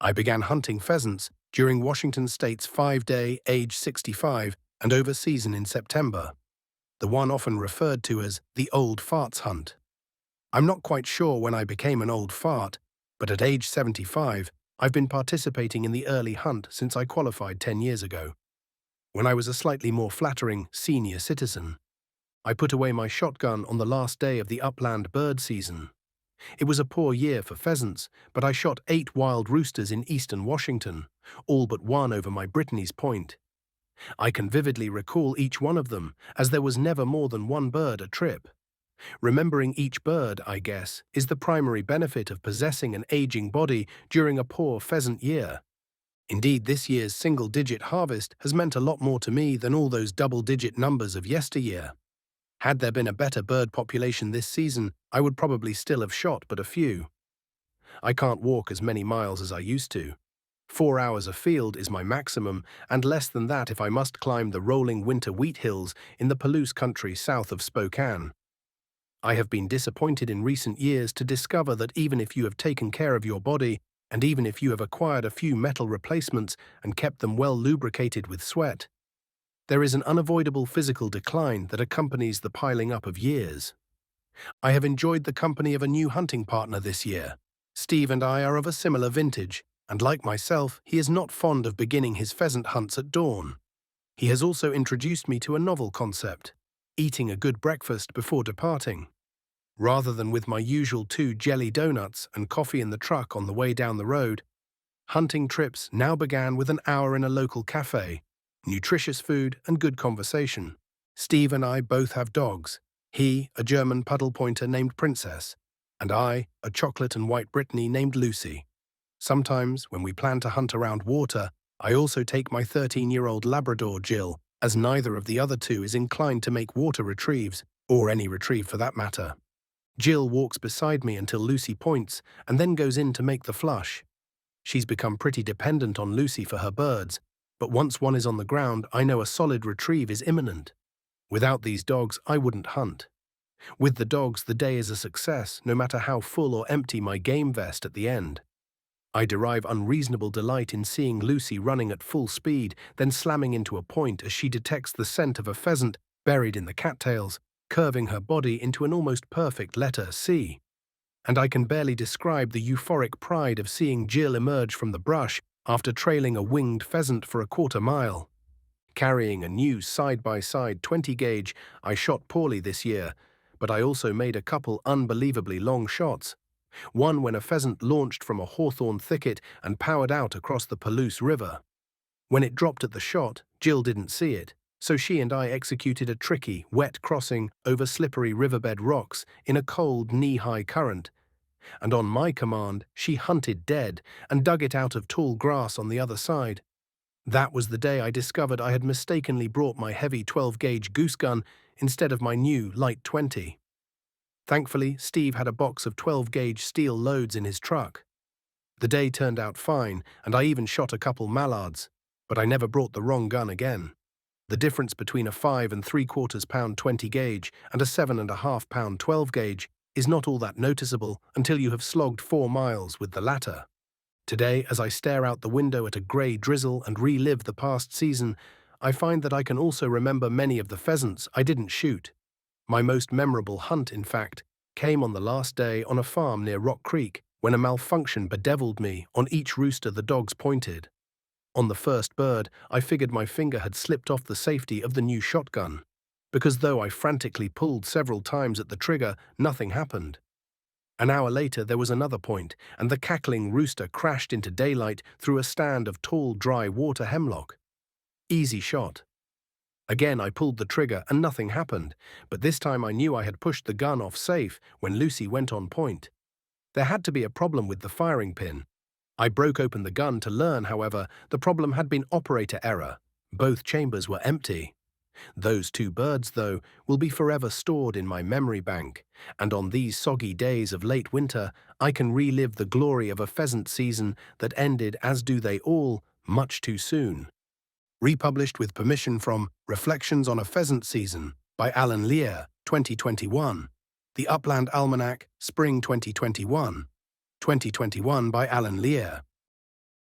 I began hunting pheasants during Washington State's 5-day age 65 and over season in September, the one often referred to as the old farts hunt. I'm not quite sure when I became an old fart, but at age 75, I've been participating in the early hunt since I qualified 10 years ago. When I was a slightly more flattering senior citizen, I put away my shotgun on the last day of the Upland bird season. It was a poor year for pheasants, but I shot 8 wild roosters in eastern Washington, all but one over my Brittany's Point. I can vividly recall each one of them, as there was never more than one bird a trip. Remembering each bird, I guess, is the primary benefit of possessing an aging body during a poor pheasant year. Indeed, this year's single-digit harvest has meant a lot more to me than all those double-digit numbers of yesteryear. Had there been a better bird population this season, I would probably still have shot but a few. I can't walk as many miles as I used to. 4 hours afield is my maximum, and less than that if I must climb the rolling winter wheat hills in the Palouse country south of Spokane. I have been disappointed in recent years to discover that even if you have taken care of your body, and even if you have acquired a few metal replacements and kept them well lubricated with sweat, there is an unavoidable physical decline that accompanies the piling up of years. I have enjoyed the company of a new hunting partner this year. Steve and I are of a similar vintage, and like myself, he is not fond of beginning his pheasant hunts at dawn. He has also introduced me to a novel concept: eating a good breakfast before departing. Rather than with my usual 2 jelly donuts and coffee in the truck on the way down the road, hunting trips now began with an hour in a local cafe, nutritious food and good conversation. Steve and I both have dogs. He, a German puddle pointer named Princess, and I, a chocolate and white Brittany named Lucy. Sometimes, when we plan to hunt around water, I also take my 13-year-old Labrador Jill, as neither of the other two is inclined to make water retrieves, or any retrieve for that matter. Jill walks beside me until Lucy points and then goes in to make the flush. She's become pretty dependent on Lucy for her birds, but once one is on the ground, I know a solid retrieve is imminent. Without these dogs, I wouldn't hunt. With the dogs, the day is a success, no matter how full or empty my game vest at the end. I derive unreasonable delight in seeing Lucy running at full speed, then slamming into a point as she detects the scent of a pheasant buried in the cattails, curving her body into an almost perfect letter C. And I can barely describe the euphoric pride of seeing Jill emerge from the brush after trailing a winged pheasant for a quarter mile. Carrying a new side-by-side 20-gauge, I shot poorly this year, but I also made a couple unbelievably long shots. One when a pheasant launched from a hawthorn thicket and powered out across the Palouse River. When it dropped at the shot, Jill didn't see it, so she and I executed a tricky, wet crossing over slippery riverbed rocks in a cold, knee-high current. And on my command, she hunted dead and dug it out of tall grass on the other side. That was the day I discovered I had mistakenly brought my heavy 12-gauge goose gun instead of my new light 20. Thankfully, Steve had a box of 12-gauge steel loads in his truck. The day turned out fine, and I even shot a couple mallards, but I never brought the wrong gun again. The difference between a 5 3/4 pound 20-gauge and a 7.5 pound 12-gauge is not all that noticeable until you have slogged 4 miles with the latter. Today, as I stare out the window at a grey drizzle and relive the past season, I find that I can also remember many of the pheasants I didn't shoot. My most memorable hunt, in fact, came on the last day on a farm near Rock Creek, when a malfunction bedeviled me on each rooster the dogs pointed. On the first bird, I figured my finger had slipped off the safety of the new shotgun, because though I frantically pulled several times at the trigger, nothing happened. An hour later there was another point, and the cackling rooster crashed into daylight through a stand of tall, dry water hemlock. Easy shot. Again I pulled the trigger and nothing happened, but this time I knew I had pushed the gun off safe when Lucy went on point. There had to be a problem with the firing pin. I broke open the gun to learn, however, the problem had been operator error. Both chambers were empty. Those 2 birds, though, will be forever stored in my memory bank, and on these soggy days of late winter, I can relive the glory of a pheasant season that ended, as do they all, much too soon. Republished with permission from Reflections on a Pheasant Season by Alan Liere, 2021. The Upland Almanac, Spring 2021. 2021 by Alan Liere.